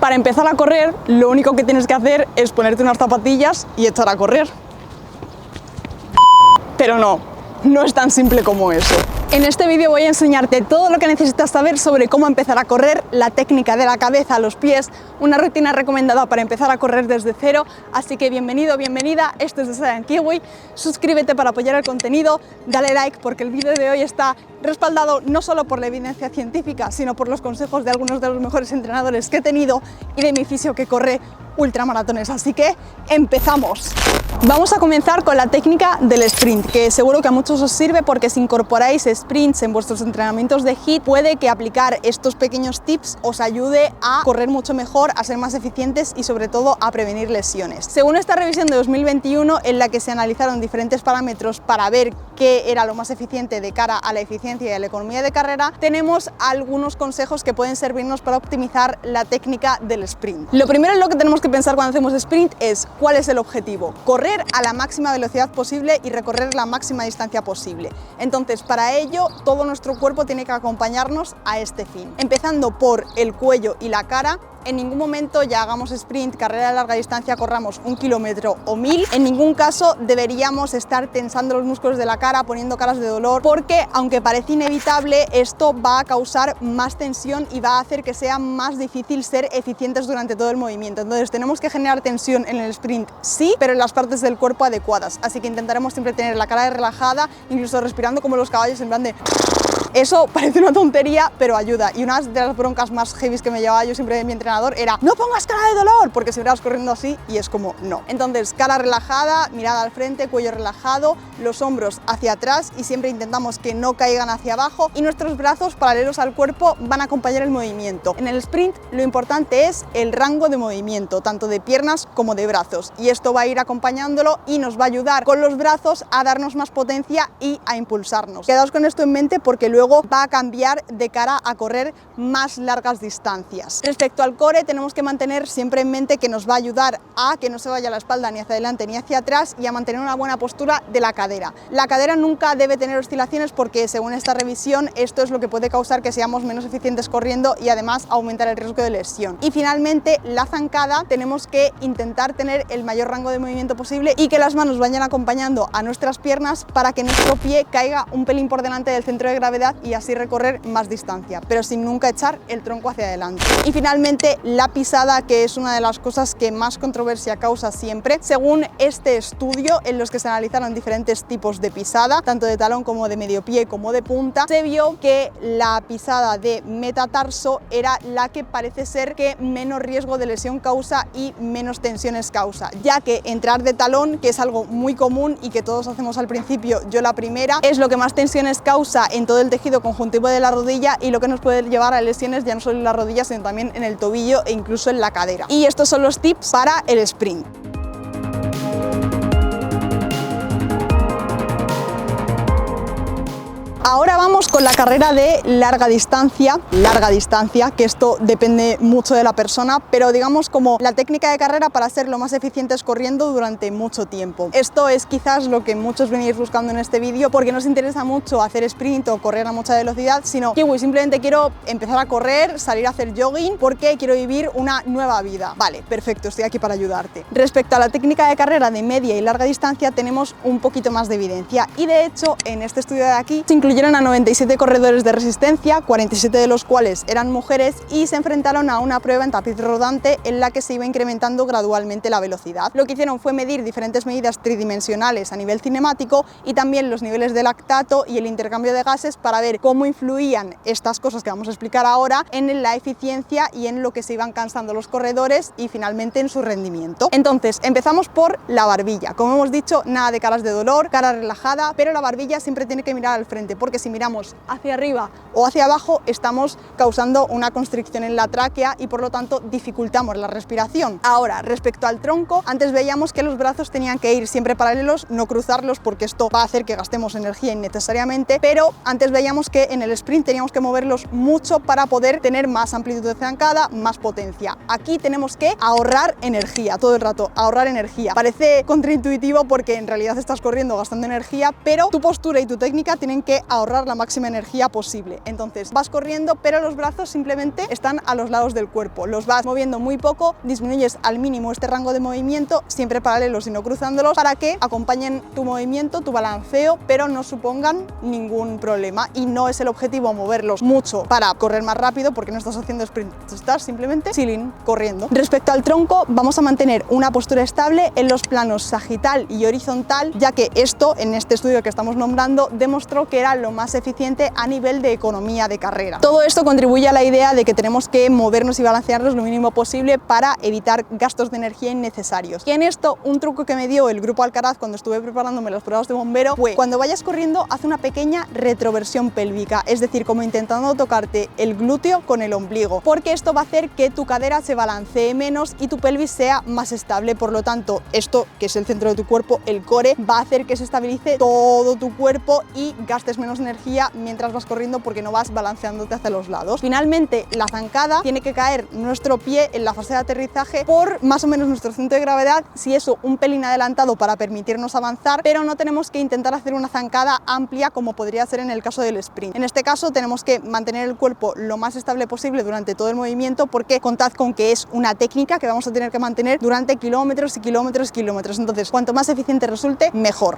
Para empezar a correr, lo único que tienes que hacer es ponerte unas zapatillas y echar a correr. Pero no es tan simple como eso. En este vídeo voy a enseñarte todo lo que necesitas saber sobre cómo empezar a correr, la técnica de la cabeza a los pies, una rutina recomendada para empezar a correr desde cero. Así que bienvenido, bienvenida, esto es Science Kiwi. Suscríbete para apoyar el contenido, dale like porque el vídeo de hoy está respaldado no solo por la evidencia científica, sino por los consejos de algunos de los mejores entrenadores que he tenido y de mi fisio que corre ultramaratones. Así que empezamos. Vamos a comenzar con la técnica del sprint, que seguro que a muchos os sirve porque si incorporáis sprints en vuestros entrenamientos de HIIT, puede que aplicar estos pequeños tips os ayude a correr mucho mejor, a ser más eficientes y sobre todo a prevenir lesiones. Según esta revisión de 2021, en la que se analizaron diferentes parámetros para ver qué era lo más eficiente de cara a la eficiencia y a la economía de carrera, tenemos algunos consejos que pueden servirnos para optimizar la técnica del sprint. Lo primero en lo que tenemos que pensar cuando hacemos sprint es ¿cuál es el objetivo? Correr a la máxima velocidad posible y recorrer la máxima distancia posible. Entonces, para ello, todo nuestro cuerpo tiene que acompañarnos a este fin. Empezando por el cuello y la cara. En ningún momento ya hagamos sprint, carrera de larga distancia, corramos 1 kilómetro o 1000. En ningún caso deberíamos estar tensando los músculos de la cara, poniendo caras de dolor, porque aunque parece inevitable, esto va a causar más tensión y va a hacer que sea más difícil ser eficientes durante todo el movimiento. Entonces tenemos que generar tensión en el sprint, sí, pero en las partes del cuerpo adecuadas. Así que intentaremos siempre tener la cara relajada, incluso respirando como los caballos en plan de... Eso parece una tontería, pero ayuda. Y una de las broncas más heavy que me llevaba yo siempre de mi entrenador era no pongas cara de dolor, porque si vas corriendo así y es como no. Entonces, cara relajada, mirada al frente, cuello relajado, los hombros hacia atrás y siempre intentamos que no caigan hacia abajo y nuestros brazos paralelos al cuerpo van a acompañar el movimiento. En el sprint lo importante es el rango de movimiento, tanto de piernas como de brazos, y esto va a ir acompañándolo y nos va a ayudar con los brazos a darnos más potencia y a impulsarnos. Quedaos con esto en mente porque luego va a cambiar de cara a correr más largas distancias. Respecto al core, tenemos que mantener siempre en mente que nos va a ayudar a que no se vaya la espalda ni hacia adelante ni hacia atrás y a mantener una buena postura de la cadera. La cadera nunca debe tener oscilaciones porque según esta revisión esto es lo que puede causar que seamos menos eficientes corriendo y además aumentar el riesgo de lesión. Y finalmente la zancada, tenemos que intentar tener el mayor rango de movimiento posible y que las manos vayan acompañando a nuestras piernas para que nuestro pie caiga un pelín por delante del centro de gravedad y así recorrer más distancia, pero sin nunca echar el tronco hacia adelante. Y finalmente la pisada, que es una de las cosas que más controversia causa siempre. Según este estudio en los que se analizaron diferentes tipos de pisada, tanto de talón como de medio pie como de punta, se vio que la pisada de metatarso era la que parece ser que menos riesgo de lesión causa y menos tensiones causa, ya que entrar de talón, que es algo muy común y que todos hacemos al principio, yo la primera, es lo que más tensiones causa en todo el tejido conjuntivo de la rodilla y lo que nos puede llevar a lesiones ya no solo en la rodilla sino también en el tobillo e incluso en la cadera. Y estos son los tips para el sprint. Ahora vamos con la carrera de larga distancia, que esto depende mucho de la persona, pero digamos como la técnica de carrera para ser lo más eficientes corriendo durante mucho tiempo. Esto es quizás lo que muchos venís buscando en este vídeo porque no os interesa mucho hacer sprint o correr a mucha velocidad, sino que simplemente quiero empezar a correr, salir a hacer jogging porque quiero vivir una nueva vida. Vale, perfecto, estoy aquí para ayudarte. Respecto a la técnica de carrera de media y larga distancia tenemos un poquito más de evidencia y de hecho en este estudio de aquí se incluyeron a 97 corredores de resistencia, 47 de los cuales eran mujeres, y se enfrentaron a una prueba en tapiz rodante en la que se iba incrementando gradualmente la velocidad. Lo que hicieron fue medir diferentes medidas tridimensionales a nivel cinemático y también los niveles de lactato y el intercambio de gases para ver cómo influían estas cosas que vamos a explicar ahora en la eficiencia y en lo que se iban cansando los corredores y finalmente en su rendimiento. Entonces empezamos por la barbilla. Como hemos dicho, nada de caras de dolor, cara relajada, pero la barbilla siempre tiene que mirar al frente porque si miramos hacia arriba o hacia abajo estamos causando una constricción en la tráquea y por lo tanto dificultamos la respiración. Ahora, respecto al tronco, antes veíamos que los brazos tenían que ir siempre paralelos, no cruzarlos porque esto va a hacer que gastemos energía innecesariamente, pero antes veíamos que en el sprint teníamos que moverlos mucho para poder tener más amplitud de zancada, más potencia. Aquí tenemos que ahorrar energía, todo el rato, ahorrar energía. Parece contraintuitivo porque en realidad estás corriendo gastando energía, pero tu postura y tu técnica tienen que ahorrar la máxima energía posible. Entonces vas corriendo, pero los brazos simplemente están a los lados del cuerpo, los vas moviendo muy poco, disminuyes al mínimo este rango de movimiento, siempre paralelos y no cruzándolos, para que acompañen tu movimiento, tu balanceo, pero no supongan ningún problema. Y no es el objetivo moverlos mucho para correr más rápido, porque no estás haciendo sprint, estás simplemente chilling, corriendo. Respecto al tronco, vamos a mantener una postura estable en los planos sagital y horizontal, ya que esto, en este estudio que estamos nombrando, demostró que era lo más eficiente a nivel de economía de carrera. Todo esto contribuye a la idea de que tenemos que movernos y balancearnos lo mínimo posible para evitar gastos de energía innecesarios. Y en esto, un truco que me dio el grupo Alcaraz cuando estuve preparándome las pruebas de bombero fue: cuando vayas corriendo, haz una pequeña retroversión pélvica, es decir, como intentando tocarte el glúteo con el ombligo, porque esto va a hacer que tu cadera se balancee menos y tu pelvis sea más estable. Por lo tanto, esto, que es el centro de tu cuerpo, el core, va a hacer que se estabilice todo tu cuerpo y gastes menos energía mientras vas corriendo, porque no vas balanceándote hacia los lados. Finalmente, la zancada tiene que caer nuestro pie en la fase de aterrizaje por más o menos nuestro centro de gravedad, si eso un pelín adelantado, para permitirnos avanzar, pero no tenemos que intentar hacer una zancada amplia como podría ser en el caso del sprint. En este caso tenemos que mantener el cuerpo lo más estable posible durante todo el movimiento, porque contad con que es una técnica que vamos a tener que mantener durante kilómetros y kilómetros y kilómetros. Entonces, cuanto más eficiente resulte, mejor.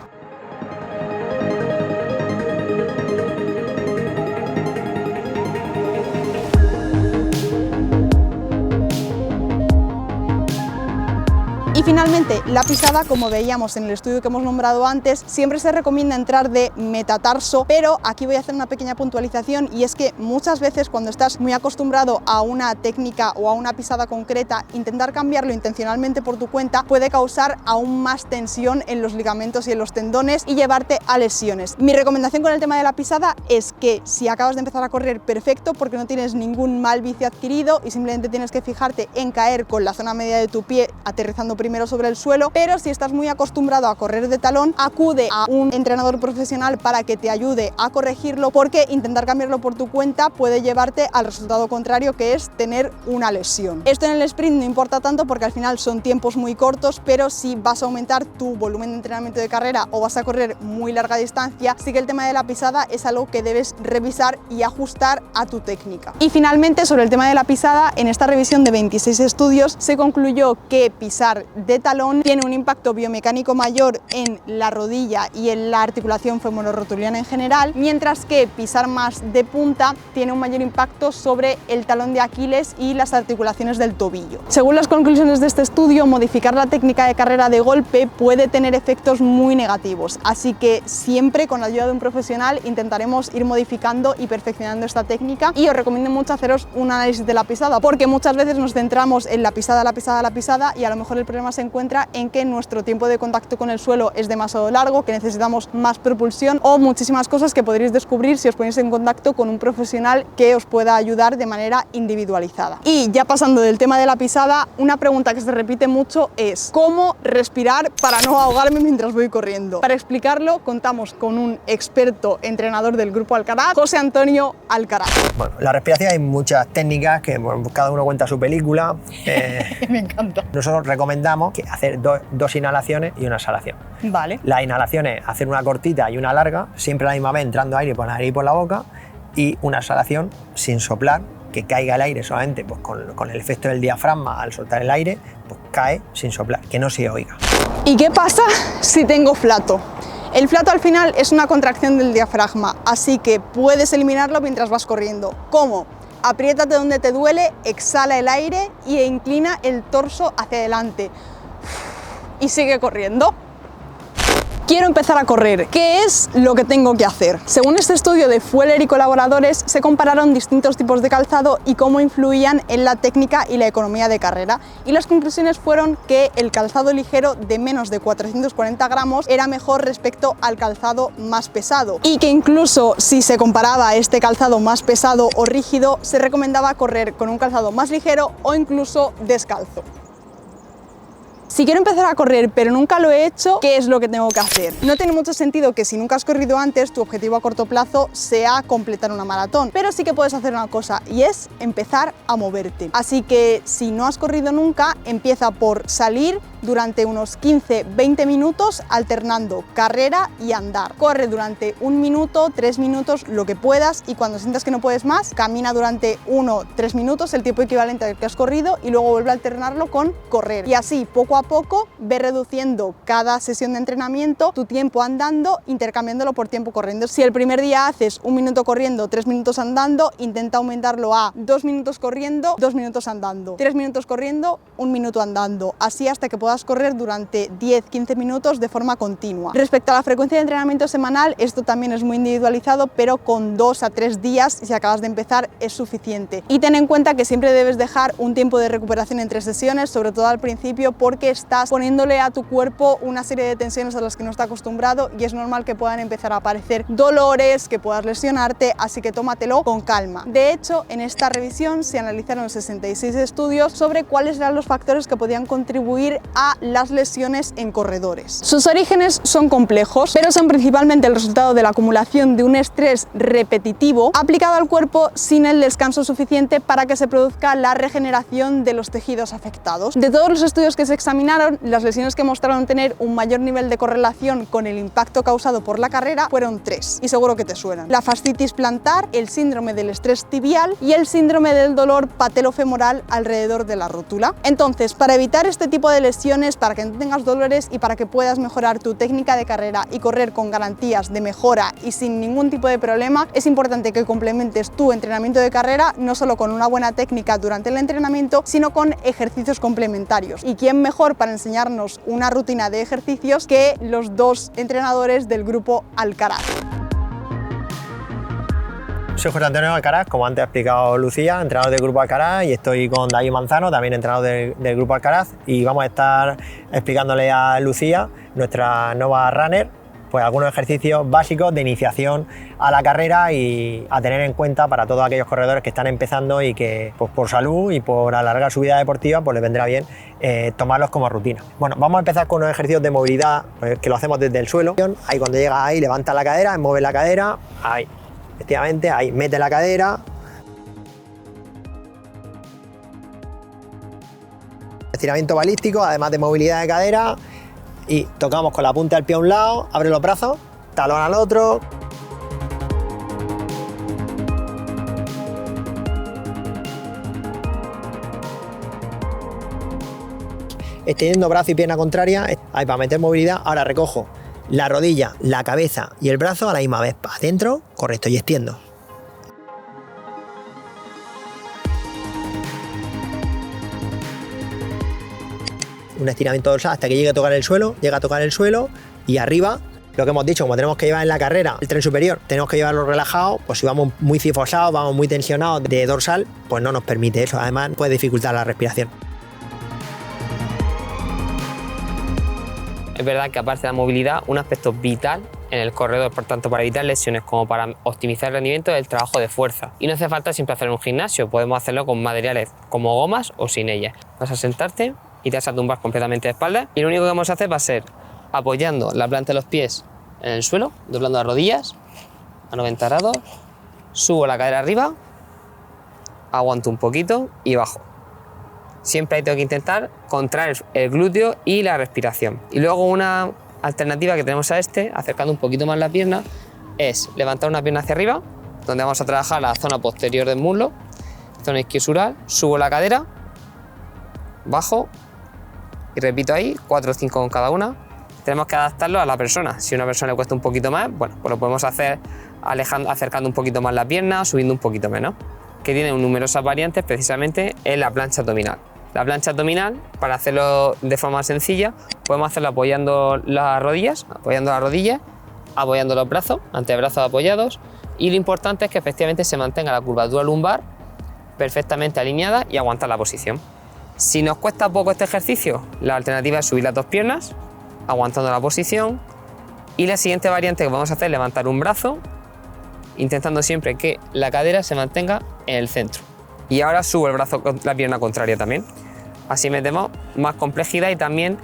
Y finalmente, la pisada, como veíamos en el estudio que hemos nombrado antes, siempre se recomienda entrar de metatarso, pero aquí voy a hacer una pequeña puntualización, y es que muchas veces cuando estás muy acostumbrado a una técnica o a una pisada concreta, intentar cambiarlo intencionalmente por tu cuenta puede causar aún más tensión en los ligamentos y en los tendones y llevarte a lesiones. Mi recomendación con el tema de la pisada es que si acabas de empezar a correr, perfecto, porque no tienes ningún mal vicio adquirido y simplemente tienes que fijarte en caer con la zona media de tu pie aterrizando primero sobre el suelo. Pero si estás muy acostumbrado a correr de talón, acude a un entrenador profesional para que te ayude a corregirlo, porque intentar cambiarlo por tu cuenta puede llevarte al resultado contrario, que es tener una lesión. Esto en el sprint no importa tanto, porque al final son tiempos muy cortos, pero si vas a aumentar tu volumen de entrenamiento de carrera o vas a correr muy larga distancia, sí que el tema de la pisada es algo que debes revisar y ajustar a tu técnica. Y finalmente, sobre el tema de la pisada, en esta revisión de 26 estudios se concluyó que pisar de talón tiene un impacto biomecánico mayor en la rodilla y en la articulación femororotuliana en general, mientras que pisar más de punta tiene un mayor impacto sobre el talón de Aquiles y las articulaciones del tobillo. Según las conclusiones de este estudio, modificar la técnica de carrera de golpe puede tener efectos muy negativos, así que siempre con la ayuda de un profesional intentaremos ir modificando y perfeccionando esta técnica. Y os recomiendo mucho haceros un análisis de la pisada, porque muchas veces nos centramos en la pisada, y a lo mejor el problema se encuentra en que nuestro tiempo de contacto con el suelo es demasiado largo, que necesitamos más propulsión, o muchísimas cosas que podréis descubrir si os ponéis en contacto con un profesional que os pueda ayudar de manera individualizada. Y ya pasando del tema de la pisada, una pregunta que se repite mucho es: ¿cómo respirar para no ahogarme mientras voy corriendo? Para explicarlo, contamos con un experto entrenador del grupo Alcaraz, José Antonio Alcaraz. Bueno, la respiración hay muchas técnicas que cada uno cuenta su película. Me encanta. Nosotros recomendamos que hacer dos inhalaciones y una exhalación. Vale. La inhalación es hacer una cortita y una larga, siempre a la misma vez entrando aire por la nariz y por la boca, y una exhalación sin soplar, que caiga el aire solamente pues, con el efecto del diafragma. Al soltar el aire, pues cae sin soplar, que no se oiga. ¿Y qué pasa si tengo flato? El flato al final es una contracción del diafragma, así que puedes eliminarlo mientras vas corriendo. ¿Cómo? Apriétate donde te duele, exhala el aire e inclina el torso hacia adelante. Y sigue corriendo. Quiero empezar a correr. ¿Qué es lo que tengo que hacer? Según este estudio de Fueller y colaboradores, se compararon distintos tipos de calzado y cómo influían en la técnica y la economía de carrera. Y las conclusiones fueron que el calzado ligero de menos de 440 gramos era mejor respecto al calzado más pesado. Y que incluso si se comparaba este calzado más pesado o rígido, se recomendaba correr con un calzado más ligero o incluso descalzo. Si quiero empezar a correr pero nunca lo he hecho, ¿qué es lo que tengo que hacer? No tiene mucho sentido que si nunca has corrido antes, tu objetivo a corto plazo sea completar una maratón, pero sí que puedes hacer una cosa y es empezar a moverte. Así que si no has corrido nunca, empieza por salir durante unos 15-20 minutos alternando carrera y andar. Corre durante 1 minuto, 3 minutos, lo que puedas, y cuando sientas que no puedes más, camina durante 1-3 minutos, el tiempo equivalente al que has corrido, y luego vuelve a alternarlo con correr. Y así, poco a poco, ve reduciendo cada sesión de entrenamiento tu tiempo andando, intercambiándolo por tiempo corriendo. Si el primer día haces 1 minuto corriendo, 3 minutos andando, intenta aumentarlo a 2 minutos corriendo, 2 minutos andando, 3 minutos corriendo, 1 minuto andando, así hasta que puedas correr durante 10-15 minutos de forma continua. Respecto a la frecuencia de entrenamiento semanal, esto también es muy individualizado, pero con 2 a 3 días, si acabas de empezar, es suficiente. Y ten en cuenta que siempre debes dejar un tiempo de recuperación entre sesiones, sobre todo al principio, porque estás poniéndole a tu cuerpo una serie de tensiones a las que no está acostumbrado y es normal que puedan empezar a aparecer dolores, que puedas lesionarte, así que tómatelo con calma. De hecho, en esta revisión se analizaron 66 estudios sobre cuáles eran los factores que podían contribuir a las lesiones en corredores. Sus orígenes son complejos, pero son principalmente el resultado de la acumulación de un estrés repetitivo aplicado al cuerpo sin el descanso suficiente para que se produzca la regeneración de los tejidos afectados. De todos los estudios que se examinaron, las lesiones que mostraron tener un mayor nivel de correlación con el impacto causado por la carrera fueron 3, y seguro que te suenan: la fascitis plantar, el síndrome del estrés tibial y el síndrome del dolor patelofemoral alrededor de la rótula. Entonces, para evitar este tipo de lesiones, para que no tengas dolores y para que puedas mejorar tu técnica de carrera y correr con garantías de mejora y sin ningún tipo de problema, es importante que complementes tu entrenamiento de carrera no solo con una buena técnica durante el entrenamiento, sino con ejercicios complementarios. ¿Y quién mejor para enseñarnos una rutina de ejercicios que los 2 entrenadores del grupo Alcaraz? Soy José Antonio Alcaraz, como antes ha explicado Lucía, entrenador del Grupo Alcaraz, y estoy con David Manzano, también entrenador del Grupo Alcaraz, y vamos a estar explicándole a Lucía, nuestra nueva runner, pues algunos ejercicios básicos de iniciación a la carrera y a tener en cuenta para todos aquellos corredores que están empezando y que, pues, por salud y por alargar su vida deportiva, pues les vendrá bien tomarlos como rutina. Bueno, vamos a empezar con unos ejercicios de movilidad, pues, que lo hacemos desde el suelo. Ahí, cuando llegas ahí, levanta la cadera, mueve la cadera, ahí. Efectivamente, ahí mete la cadera. Estiramiento balístico, además de movilidad de cadera. Y tocamos con la punta del pie a un lado, abre los brazos, talón al otro. Extendiendo brazo y pierna contraria, ahí para meter movilidad. Ahora recojo la rodilla, la cabeza y el brazo a la misma vez, para adentro, correcto, y extiendo. Un estiramiento dorsal hasta que llegue a tocar el suelo, llega a tocar el suelo, y arriba, lo que hemos dicho, como tenemos que llevar en la carrera el tren superior, tenemos que llevarlo relajado, pues si vamos muy cifosados, vamos muy tensionados de dorsal, pues no nos permite eso, además puede dificultar la respiración. Es verdad que aparte de la movilidad, un aspecto vital en el corredor, por tanto para evitar lesiones como para optimizar el rendimiento, es el trabajo de fuerza. Y no hace falta siempre hacerlo en un gimnasio, podemos hacerlo con materiales como gomas o sin ellas. Vas a sentarte y te vas a tumbar completamente de espalda, y lo único que vamos a hacer va a ser apoyando la planta de los pies en el suelo, doblando las rodillas a 90 grados, subo la cadera arriba, aguanto un poquito y bajo. Siempre ahí tengo que intentar contraer el glúteo y la respiración. Y luego una alternativa que tenemos a acercando un poquito más la pierna, es levantar una pierna hacia arriba, donde vamos a trabajar la zona posterior del muslo, zona isquiosural, subo la cadera, bajo y repito ahí, 4 o 5 con cada una. Tenemos que adaptarlo a la persona. Si a una persona le cuesta un poquito más, bueno, pues lo podemos hacer acercando un poquito más la pierna, subiendo un poquito menos, que tiene numerosas variantes precisamente en la plancha abdominal. La plancha abdominal, para hacerlo de forma sencilla, podemos hacerlo apoyando las rodillas, apoyando los brazos, antebrazos apoyados, y lo importante es que efectivamente se mantenga la curvatura lumbar perfectamente alineada y aguantar la posición. Si nos cuesta poco este ejercicio, la alternativa es subir las 2 piernas, aguantando la posición, y la siguiente variante que vamos a hacer es levantar un brazo, intentando siempre que la cadera se mantenga en el centro. Y ahora subo el brazo con la pierna contraria también. Así metemos más complejidad y también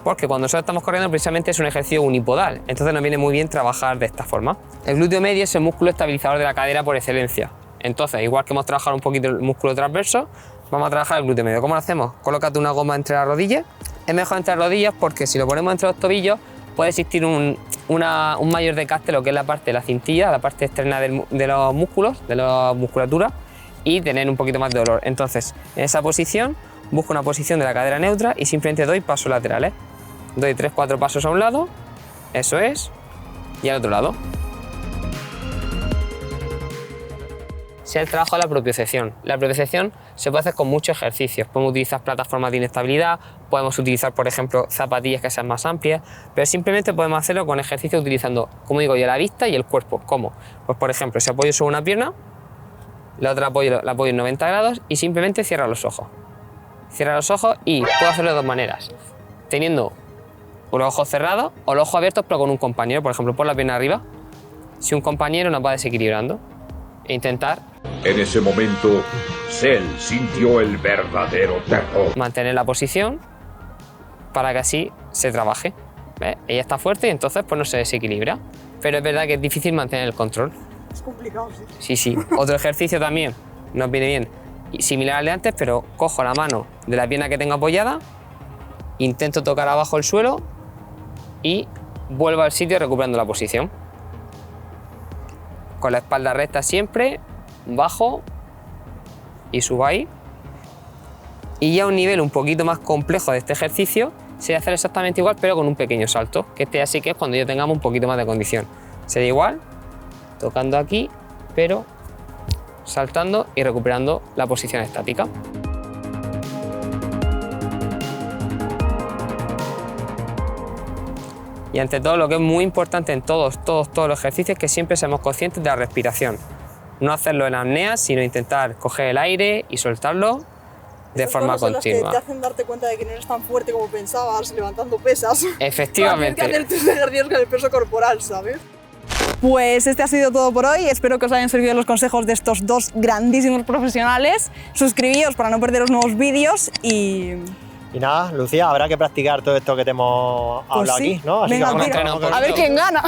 porque cuando nosotros estamos corriendo precisamente es un ejercicio unipodal, entonces nos viene muy bien trabajar de esta forma. El glúteo medio es el músculo estabilizador de la cadera por excelencia. Entonces, igual que hemos trabajado un poquito el músculo transverso, vamos a trabajar el glúteo medio. ¿Cómo lo hacemos? Colócate una goma entre las rodillas. Es mejor entre las rodillas porque si lo ponemos entre los tobillos puede existir un mayor desgaste, lo que es la parte de la cintilla, la parte externa de los músculos, de la musculatura, y tener un poquito más de dolor. Entonces, en esa posición, busco una posición de la cadera neutra y simplemente doy pasos laterales. Doy 3-4 pasos a un lado, eso es, y al otro lado. Si el trabajo de la propiocepción. La propiocepción se puede hacer con muchos ejercicios. Podemos utilizar plataformas de inestabilidad, podemos utilizar, por ejemplo, zapatillas que sean más amplias, pero simplemente podemos hacerlo con ejercicios utilizando, como digo yo, la vista y el cuerpo. ¿Cómo? Pues, por ejemplo, si apoyo sobre una pierna, la otra la apoyo en 90 grados y simplemente cierra los ojos. Cierra los ojos y puedo hacerlo de dos maneras. Teniendo los ojos cerrados o los ojos abiertos pero con un compañero, por ejemplo, por la pierna arriba. Si un compañero nos va desequilibrando e intentar... En ese momento, Cell sintió el verdadero terror. Mantener la posición para que así se trabaje. ¿Ves? Ella está fuerte y entonces pues no se desequilibra. Pero es verdad que es difícil mantener el control. Es complicado, sí. Sí, sí. Otro ejercicio también nos viene bien, similar al de antes, pero cojo la mano de la pierna que tengo apoyada, intento tocar abajo el suelo y vuelvo al sitio recuperando la posición. Con la espalda recta siempre, bajo y subo ahí. Y ya a un nivel un poquito más complejo de este ejercicio, sería hacer exactamente igual pero con un pequeño salto, que este así que es cuando ya tengamos un poquito más de condición. Sería igual, tocando aquí, pero saltando y recuperando la posición estática. Y ante todo, lo que es muy importante en todos los ejercicios es que siempre seamos conscientes de la respiración. No hacerlo en apnea, sino intentar coger el aire y soltarlo de forma continua. Son las que te hacen darte cuenta de que no eres tan fuerte como pensabas levantando pesas. Efectivamente. Tienes que hacer tus ejercicios con el peso corporal, ¿sabes? Pues este ha sido todo por hoy. Espero que os hayan servido los consejos de estos dos grandísimos profesionales. Suscribíos para no perderos nuevos vídeos y... Y nada, Lucía, habrá que practicar todo esto que te hemos hablado sí. aquí, ¿no? Así Venga, que tira. vamos a A ver quién gana.